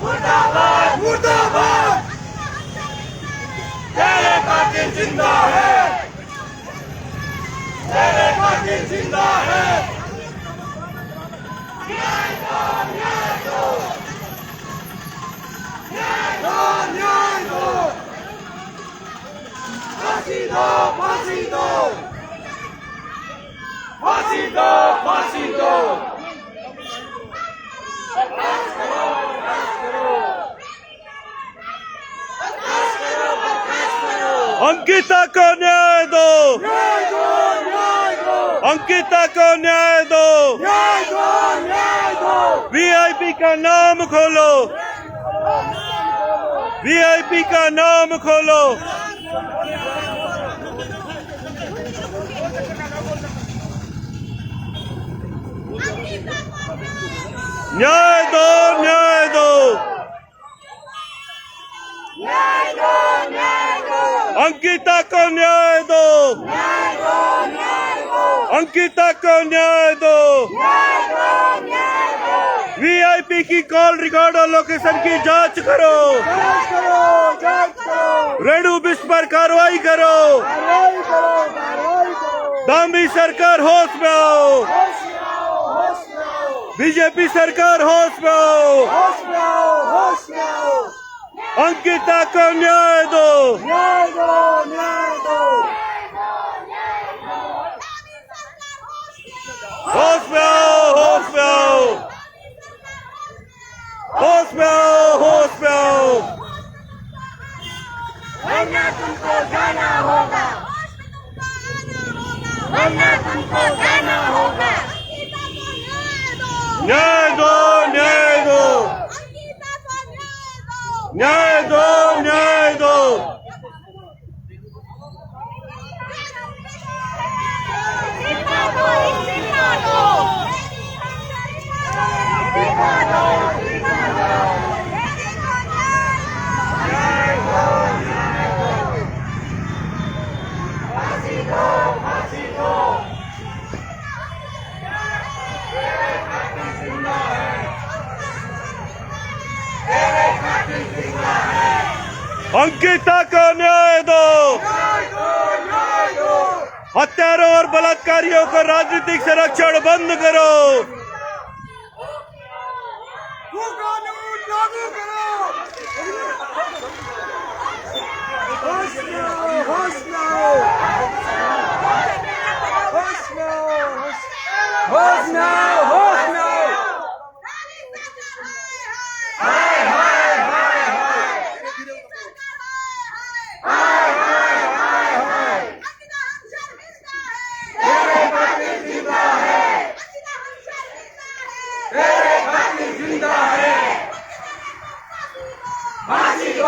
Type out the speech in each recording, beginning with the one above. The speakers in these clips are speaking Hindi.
मुर्दाबाद मुर्दाबाद तेरे कातिल जिंदा है, तेरे कातिल जिंदा है। न्याय दो न्याय दो न्याय दो न्याय दो, फांसी दो फांसी दो फांसी दो फांसी दो। अंकिता को न्याय दो, अंकिता को न्याय दो, वीआईपी का नाम खोलो, वीआईपी का नाम खोलो। न्याय दो न्याय दो, न्याय दो न्याय दो, अंकिता को न्याय दो, न्याय दो न्याय दो, अंकिता को न्याय दो, न्याय दो न्याय दो। वीआईपी की कॉल रिकॉर्ड और लोकेशन की जांच करो, जांच करो जांच करो, रेणु बिस्ट पर कार्रवाई करो, कार्रवाई करो कार्रवाई करो। दामी सरकार होश में आओ, होश में आओ होश में आओ, बीजेपी सरकार होश में आओ, होश में आओ होश में आओ। अंकिता को न्याय दो, न्याय दो न्याय दो, होश में आओ होश में आओ, होश में आओ होश में आओ। वरना तुमको जाना होगा, वरना तुमको जाना होगा। न्याय दो न्याय दो, न्याय दो न्याय दो। अंकिता को न्याय दो, हत्यारों और बलात्कारियों को राजनीतिक संरक्षण बंद करो, कानून लागू करो। होश में आओ होश में आओ, होश में आओ होश में आओ होश में आओ। हाय हाय हाय हाय, हाय हाय हाय हाय, तेरे कातिल जिंदा है, तेरे कातिल जिंदा है। फांसी दो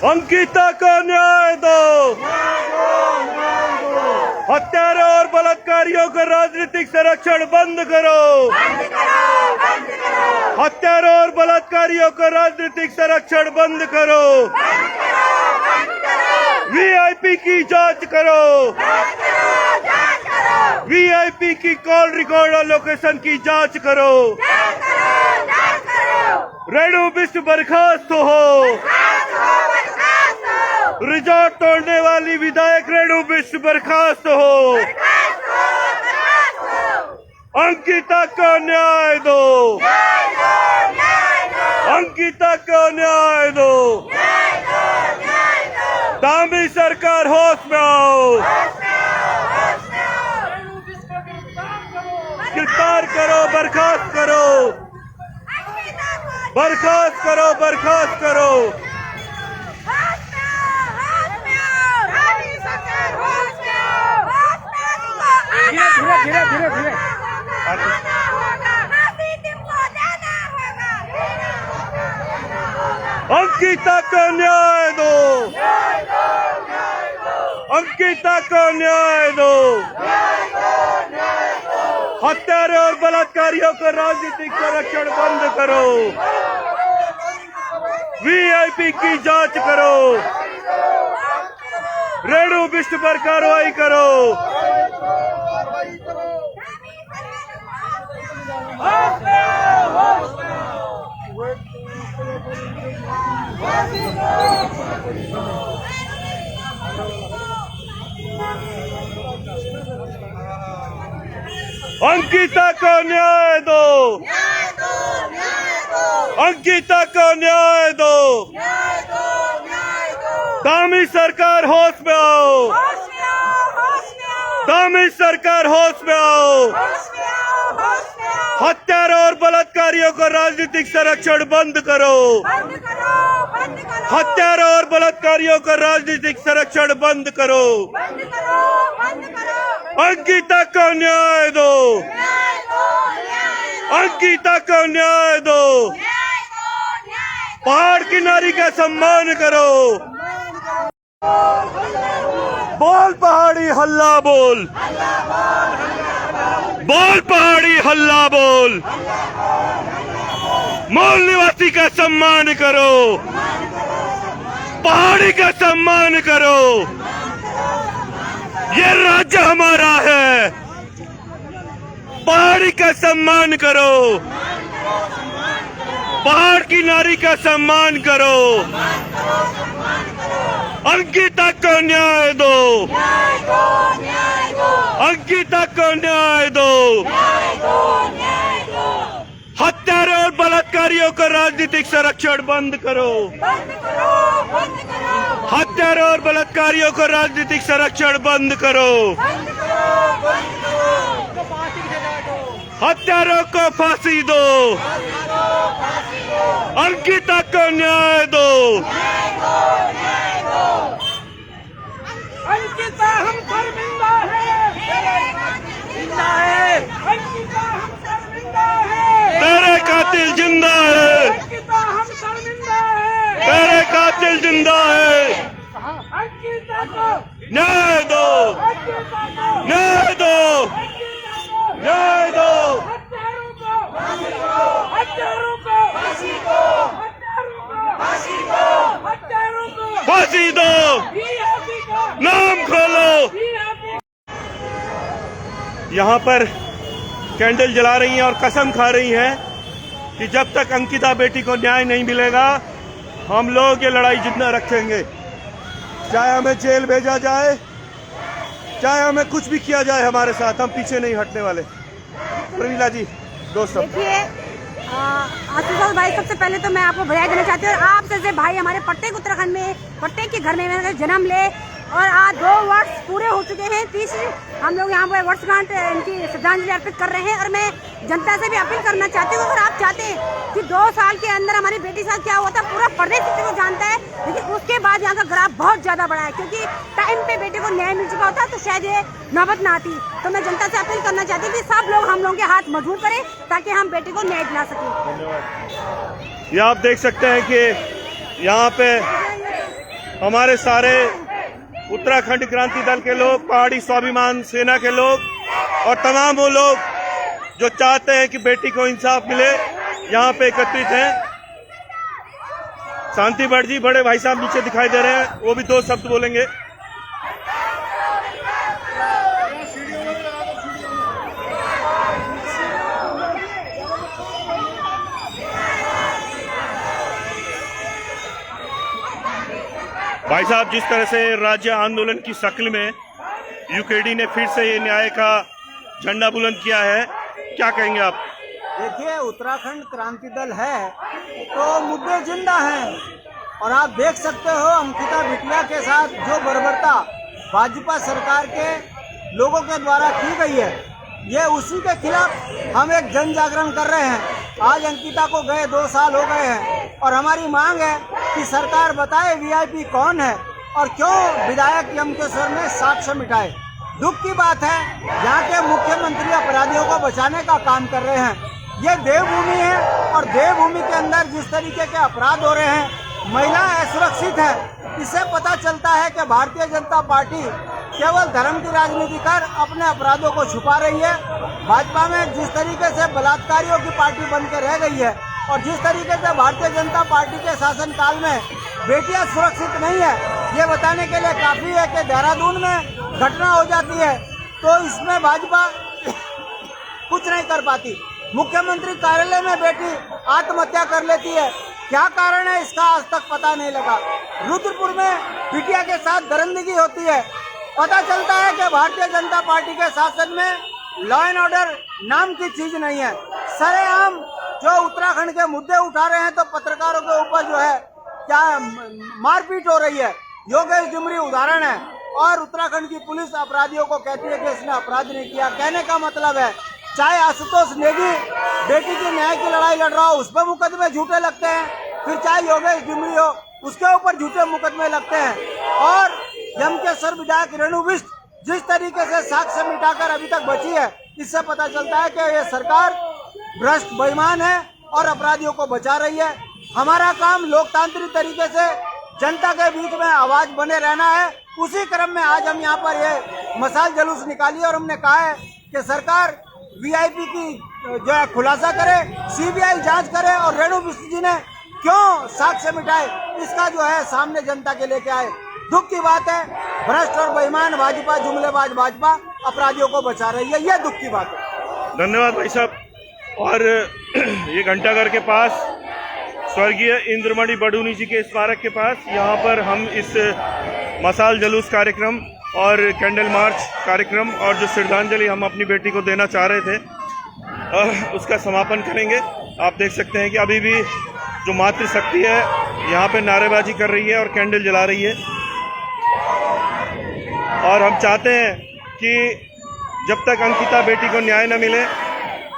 अंकिता को न्याय दो। हत्यारों और बलात्कारियों का राजनीतिक संरक्षण बंद करो। हत्यारों और बलात्कारियों का राजनीतिक संरक्षण बंद करो। वीआईपी की जांच करो। वीआईपी की कॉल रिकॉर्ड और लोकेशन की जांच करो। रेणु बिष्ट बर्खास्त हो। रिजॉर्ट तोड़ने वाली विधायक रेणु बिष्ट बर्खास्त हो। अंकिता को न्याय दो। अंकिता को न्याय दो। धामी सरकार होश में आओ। गिरफ्तार करो, बर्खास्त करो, बर्खास्त करो, बर्खास्त करो। धीरे धीरे धीरे। अंकिता को न्याय दो। अंकिता को न्याय दो। हत्यारों और बलात्कारियों का राजनीतिक संरक्षण बंद करो। वीआईपी की जांच करो। रेणु बिष्ट पर कार्रवाई करो। अंकिता को न्याय दो। अंकिता को न्याय दो। धामी सरकार होश में आओ। धामी सरकार होश में आओ। हत्यारों और बलात्कारियों का राजनीतिक संरक्षण बंद करो। हत्यारों और बलात्कारियों का राजनीतिक संरक्षण बंद करो। अंकिता को न्याय दो। अंकिता को न्याय दो। पहाड़ की नारी का सम्मान करो। बोल पहाड़ी हल्ला बोल। बोल पहाड़ी हल्ला बोल। मूल निवासी का सम्मान करो। पहाड़ी का सम्मान करो। ये राज्य हमारा है। पहाड़ी का सम्मान करो। पहाड़ की नारी का सम्मान करो। अंकिता को न्याय दो। अंकिता को न्याय दो। हत्यारों और बलात्कारियों का राजनीतिक संरक्षण बंद करो। हत्यारों और बलात्कारियों का राजनीतिक संरक्षण बंद करो। हत्यारों को फांसी दो। अंकिता को न्याय दो। अंकिता हम शर्मिंदा है। अंकिता हम शर्मिंदा है। तेरे कातिल जिंदा है। अंकिता हम शर्मिंदा है। तेरे कातिल जिंदा है। अंकिता को न्याय दो। अंकिता को न्याय दो। न्याय दो। हत्यारों को हत्यारों को हत्यारों को फांसी दो। वीआईपी का नाम खोलो। वीआईपी यहाँ पर कैंडल जला रही हैं और कसम खा रही हैं कि जब तक अंकिता बेटी को न्याय नहीं मिलेगा हम लोग ये लड़ाई जितना रखेंगे। चाहे हमें जेल भेजा जाए, चाहे हमें कुछ भी किया जाए हमारे साथ, हम पीछे नहीं हटने वाले। प्रमीला जी दोस्तों, देखिए आशीष भाई, सबसे पहले तो मैं आपको बधाई देना चाहती हूँ। और आप जैसे भाई हमारे प्रत्येक उत्तराखंड में प्रत्येक के घर में जन्म ले और आज 2 वर्ष पूरे हो चुके हैं। तीसरी हम लोग यहाँ पर वर्षगांठ इनकी श्रद्धांजलि अर्पित कर रहे हैं। और मैं जनता से भी अपील करना चाहती हूँ, अगर आप चाहते हैं कि 2 साल के अंदर हमारी बेटी के साथ क्या हुआ था पूरा प्रदेश किसी को जानता है, लेकिन उसके बाद यहाँ का ग्राफ बहुत ज्यादा बढ़ा है, क्योंकि टाइम पे बेटे को न्याय मिल चुका होता तो शायद ये नौबत ना आती। तो मैं जनता से अपील करना चाहती हूँ कि सब लोग हम लोगों के हाथ मजबूत करें ताकि हम बेटे को न्याय दिला सकें। ये आप देख सकते हैं कि यहाँ पे हमारे सारे उत्तराखंड क्रांति दल के लोग, पहाड़ी स्वाभिमान सेना के लोग और तमाम वो लोग जो चाहते हैं कि बेटी को इंसाफ मिले, यहाँ पे एकत्रित हैं। शांति भट्ट जी, बड़े भाई साहब नीचे दिखाई दे रहे हैं, वो भी 2 शब्द बोलेंगे। भाई साहब, जिस तरह से राज्य आंदोलन की शक्ल में यूकेडी ने फिर से ये न्याय का झंडा बुलंद किया है, क्या कहेंगे आप? देखिए, उत्तराखंड क्रांति दल है तो मुद्दे जिंदा हैं और आप देख सकते हो अंकिता बिटिया के साथ जो बर्बरता भाजपा सरकार के लोगों के द्वारा की गई है, ये उसी के खिलाफ हम एक जन जागरण कर रहे हैं। आज अंकिता को गए 2 साल हो गए हैं और हमारी मांग है कि सरकार बताए वीआईपी कौन है और क्यों विधायक यमकेश्वर ने साक्ष्य मिटाए। दुख की बात है, यहाँ के मुख्यमंत्री अपराधियों को बचाने का काम कर रहे हैं। ये देवभूमि है और देवभूमि के अंदर जिस तरीके के अपराध हो रहे हैं, महिला असुरक्षित है। इससे पता चलता है कि भारतीय जनता पार्टी केवल धर्म की राजनीति कर अपने अपराधों को छुपा रही है। भाजपा में जिस तरीके से बलात्कारियों की पार्टी बनकर रह गई है और जिस तरीके से भारतीय जनता पार्टी के शासनकाल में बेटियां सुरक्षित नहीं है, ये बताने के लिए काफी है कि देहरादून में घटना हो जाती है तो इसमें भाजपा कुछ नहीं कर पाती। मुख्यमंत्री कार्यालय में बेटी आत्महत्या कर लेती है, क्या कारण है इसका आज तक पता नहीं लगा। रुद्रपुर में बिटिया के साथ दरिंदगी होती है, पता चलता है कि भारतीय जनता पार्टी के शासन में लॉ एंड ऑर्डर नाम की चीज नहीं है। सरेआम जो उत्तराखंड के मुद्दे उठा रहे हैं तो पत्रकारों के ऊपर जो है क्या मारपीट हो रही है। योगेश डिमरी उदाहरण है और उत्तराखंड की पुलिस अपराधियों को कहती है कि इसने अपराध नहीं किया। कहने का मतलब है, चाहे आशुतोष नेगी बेटी की न्याय की लड़ाई लड़ रहा हो, उस पर मुकदमे झूठे लगते हैं, फिर चाहे योगेश डिमरी हो उसके ऊपर झूठे मुकदमे लगते हैं। और यमकेश्वर विधायक रेणु बिष्ट जिस तरीके से साक्ष्य मिटाकर अभी तक बची है, इससे पता चलता है कि ये सरकार भ्रष्ट बेईमान है और अपराधियों को बचा रही है। हमारा काम लोकतांत्रिक तरीके से जनता के बीच में आवाज बने रहना है। उसी क्रम में आज हम यहाँ पर ये मशाल जुलूस निकाली और हमने कहा है कि सरकार वीआईपी की जो है खुलासा करे, सीबीआई जांच करे और रेणु बिष्ट जी ने क्यों साक्ष्य मिटाए इसका जो है सामने जनता के लेके आए। दुख की बात है, भ्रष्ट और बेईमान भाजपा, जुमलेबाज भाजपा अपराधियों को बचा रही है, ये दुख की बात है। धन्यवाद भाई साहब। और ये घंटाघर के पास स्वर्गीय इंद्रमणि बडूनी जी के स्मारक के पास यहाँ पर हम इस मशाल जुलूस कार्यक्रम और कैंडल मार्च कार्यक्रम और जो श्रद्धांजलि हम अपनी बेटी को देना चाह रहे थे उसका समापन करेंगे। आप देख सकते हैं कि अभी भी जो मातृशक्ति है यहाँ पे नारेबाजी कर रही है और कैंडल जला रही है। और हम चाहते हैं कि जब तक अंकिता बेटी को न्याय न मिले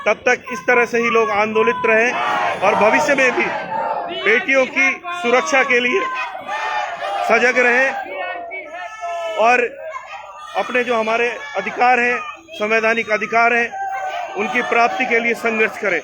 तब तक इस तरह से ही लोग आंदोलित रहें और भविष्य में भी बेटियों की सुरक्षा के लिए सजग रहें और अपने जो हमारे अधिकार हैं, संवैधानिक अधिकार हैं, उनकी प्राप्ति के लिए संघर्ष करें।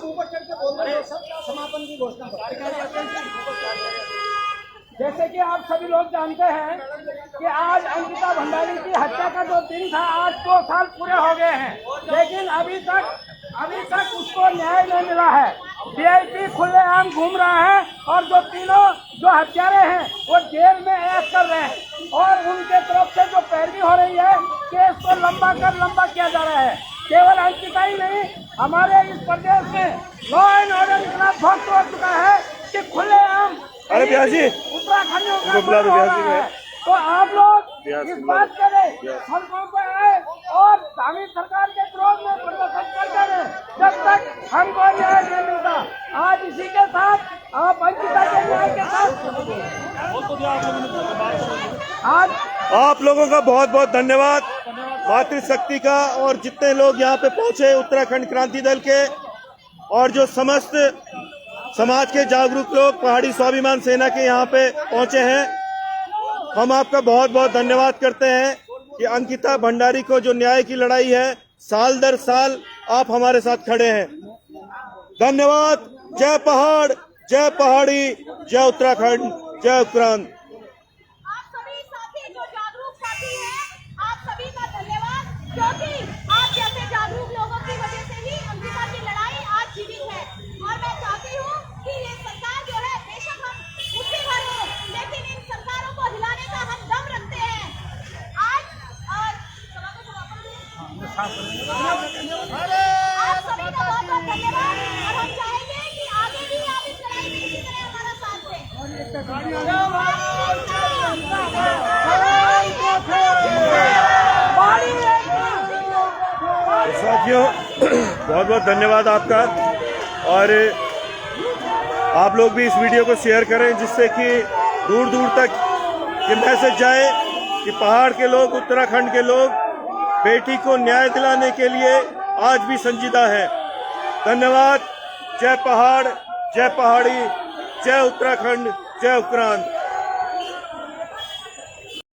ऊपर चढ़ के बोल रहे हो सब समापन की घोषणा जैसे कि आप सभी लोग जानते हैं कि आज अंकिता भंडारी की हत्या का जो दिन था, आज 2 साल पूरे हो गए हैं, लेकिन अभी तक उसको न्याय नहीं मिला है। वीआईपी खुलेआम घूम रहा है और जो तीनों जो हत्यारे हैं वो जेल में ऐश कर रहे हैं और उनके तरफ से जो पैरवी हो रही है केस को लंबा किया जा रहा है। केवल अंकिता ही नहीं, हमारे इस प्रदेश में लॉ एंड ऑर्डर इतना ध्वस्त हो चुका है कि खुलेआम अरे ब्यास जी, उत्तराखंडियों का बुला दो, हो ब्यास रहा जी, है। तो आप लोग इस बात करें, ब्यास। सड़कों पर आए और धामी सरकार के विरोध में प्रदर्शन करते रहे जब तक हमको न्याय नहीं मिलता। आज इसी के साथ आप अंकिता के न्याय के साथ आज आप लोगों का बहुत बहुत धन्यवाद, मातृशक्ति का, और जितने लोग यहाँ पे पहुंचे उत्तराखंड क्रांति दल के और जो समस्त समाज के जागरूक लोग पहाड़ी स्वाभिमान सेना के यहाँ पे पहुंचे हैं, हम आपका बहुत बहुत धन्यवाद करते हैं कि अंकिता भंडारी को जो न्याय की लड़ाई है, साल दर साल आप हमारे साथ खड़े हैं। धन्यवाद। जय पहाड़, जय पहाड़ी, जय उत्तराखंड, जय उत्तराखंड। आप सभी साथी जो जागरूक साथी हैं, आप सभी का धन्यवाद, क्योंकि आप जैसे जागरूक लोगों की वजह से ही अंकिता की लड़ाई आज जीवित है। और मैं चाहती हूँ कि ये सरकार जो है, बेशक हम मुट्ठी भर हो, लेकिन इन सरकारों को हिलाने का हम दम रखते हैं। आज आप सभी का बहुत बहुत धन्यवाद और हम चाहेंगे कि आगे भी आप इस लड़ाई में इसी तरह हमारा साथ दें। साथियों, बहुत बहुत धन्यवाद आपका, और आप लोग भी इस वीडियो को शेयर करें जिससे कि दूर दूर तक ये मैसेज जाए कि पहाड़ के लोग, उत्तराखंड के लोग बेटी को न्याय दिलाने के लिए आज भी संजीदा है। धन्यवाद। जय पहाड़, जय पहाड़ी, जय उत्तराखंड, जय उत्तराखंड।